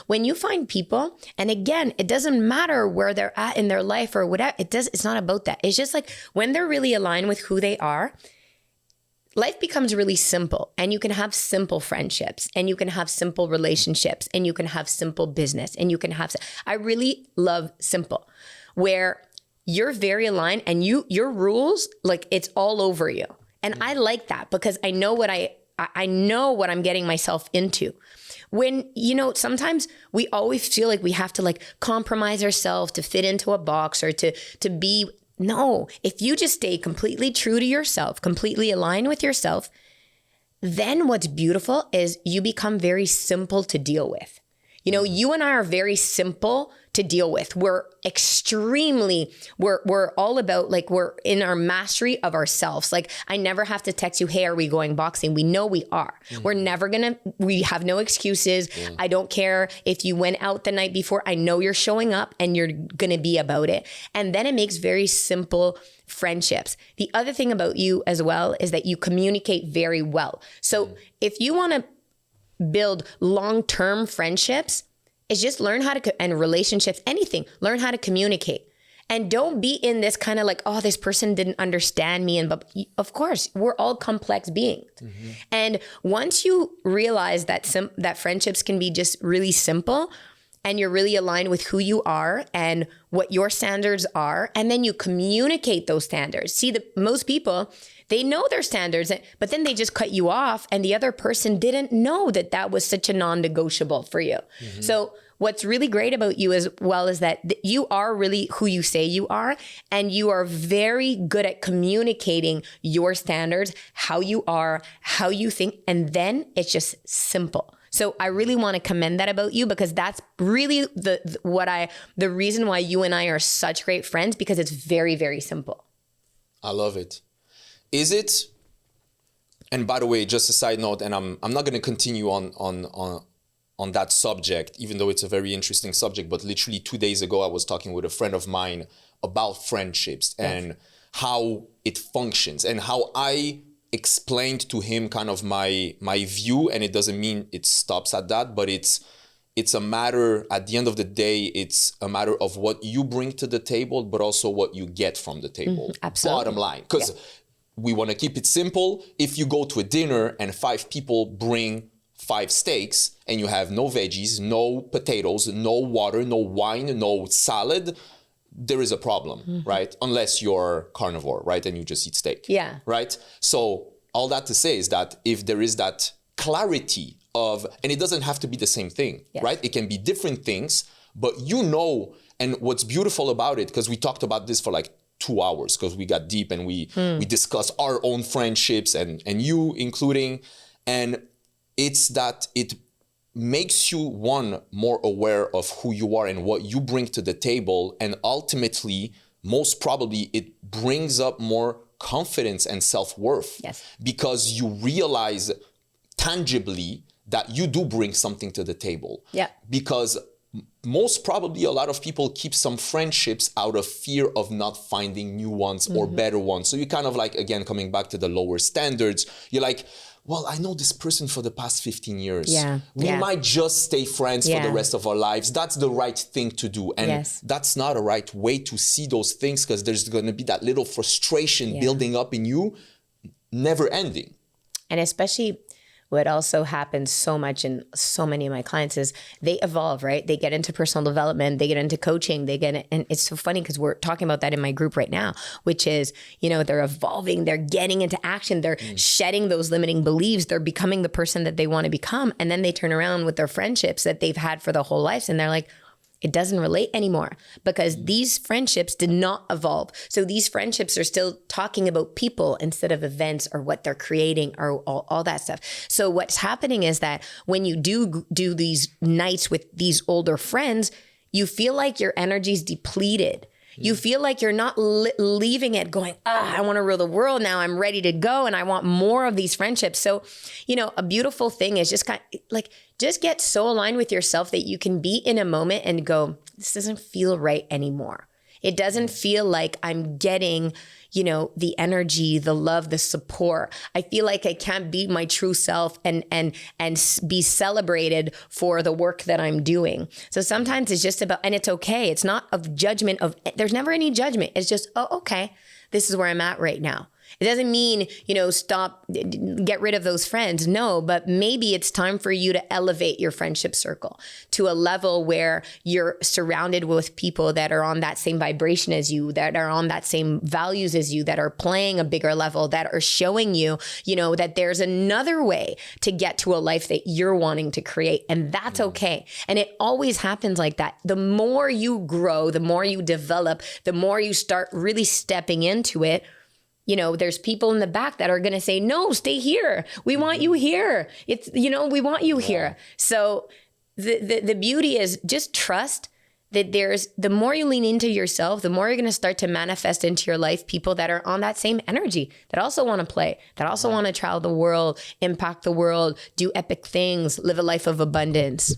when you find people, and again, it doesn't matter where they're at in their life or whatever, it's not about that. It's just like when they're really aligned with who they are, life becomes really simple, and you can have simple friendships, and you can have simple relationships, and you can have simple business, and you can have, I really love simple, where you're very aligned and your rules, like it's all over you. And I like that because I know what I know what I'm getting myself into. When, sometimes we always feel like we have to like compromise ourselves to fit into a box or to be, no, if you just stay completely true to yourself, completely aligned with yourself, then what's beautiful is you become very simple to deal with. You and I are very simple to deal with. We're all about like, we're in our mastery of ourselves. Like I never have to text you, hey, are we going boxing? We know we are. We have no excuses. I don't care if you went out the night before. I know you're showing up and you're going to be about it. And then it makes very simple friendships. The other thing about you as well is that you communicate very well. So if you want to build long-term friendships, is just learn how to, and relationships, anything, learn how to communicate. And don't be in this kind of like, oh, this person didn't understand me. But of course, we're all complex beings. Mm-hmm. And once you realize that that friendships can be just really simple, and you're really aligned with who you are and what your standards are, and then you communicate those standards. See, most people, they know their standards, but then they just cut you off, and the other person didn't know that was such a non-negotiable for you. Mm-hmm. So what's really great about you as well is that you are really who you say you are, and you are very good at communicating your standards, how you are, how you think, and then it's just simple. So I really want to commend that about you, because that's really the reason why you and I are such great friends, because it's very, very simple. I love it. Is it, and by the way, just a side note, and I'm not going to continue on that subject, even though it's a very interesting subject, but literally 2 days ago, I was talking with a friend of mine about friendships and how it functions, and how I explained to him kind of my view. And it doesn't mean it stops at that, but it's a matter, at the end of the day, it's a matter of what you bring to the table, but also what you get from the table. Absolutely. Bottom line. Because we want to keep it simple. If you go to a dinner and 5 people bring 5 steaks and you have no veggies, no potatoes, no water, no wine, no salad, there is a problem, right? Unless you're carnivore, right? And you just eat steak. Yeah. Right? So all that to say is that if there is that clarity of, and it doesn't have to be the same thing, right? It can be different things, but and what's beautiful about it, because we talked about this for like 2 hours, because we got deep and we discussed our own friendships and you including, and it's that it makes you, one, more aware of who you are and what you bring to the table. And ultimately, most probably, it brings up more confidence and self-worth. Yes. Because you realize tangibly that you do bring something to the table. Yeah. Because most probably a lot of people keep some friendships out of fear of not finding new ones or better ones. So you kind of like, again, coming back to the lower standards, you're like, well, I know this person for the past 15 years. Yeah. We might just stay friends for the rest of our lives. That's the right thing to do. And that's not a right way to see those things, because there's going to be that little frustration building up in you, never ending. And especially what also happens so much in so many of my clients is they evolve, right? They get into personal development, they get into coaching, and it's so funny because we're talking about that in my group right now, which is, they're evolving, they're getting into action, they're shedding those limiting beliefs, they're becoming the person that they want to become. And then they turn around with their friendships that they've had for the whole life, and they're like, it doesn't relate anymore, because these friendships did not evolve. So these friendships are still talking about people instead of events or what they're creating or all that stuff. So what's happening is that when you do these nights with these older friends, you feel like your energy's depleted. You feel like you're not leaving it going, I want to rule the world now. I'm ready to go and I want more of these friendships. So, a beautiful thing is just kind of like, just get so aligned with yourself that you can be in a moment and go, this doesn't feel right anymore. It doesn't feel like I'm getting, you know, the energy, the love, the support. I feel like I can't be my true self and be celebrated for the work that I'm doing. So sometimes it's just about, and it's okay. It's not of judgment there's never any judgment. It's just, oh, okay, this is where I'm at right now. It doesn't mean, you know, get rid of those friends. No, but maybe it's time for you to elevate your friendship circle to a level where you're surrounded with people that are on that same vibration as you, that are on that same values as you, that are playing a bigger level, that are showing you, you know, that there's another way to get to a life that you're wanting to create. And that's okay. And it always happens like that. The more you grow, the more you develop, the more you start really stepping into it. You know, there's people in the back that are going to say, no, stay here. We want you here. It's, you know, we want you here. So the beauty is just trust that the more you lean into yourself, the more you're going to start to manifest into your life people that are on that same energy, that also want to play, that also want to travel the world, impact the world, do epic things, live a life of abundance.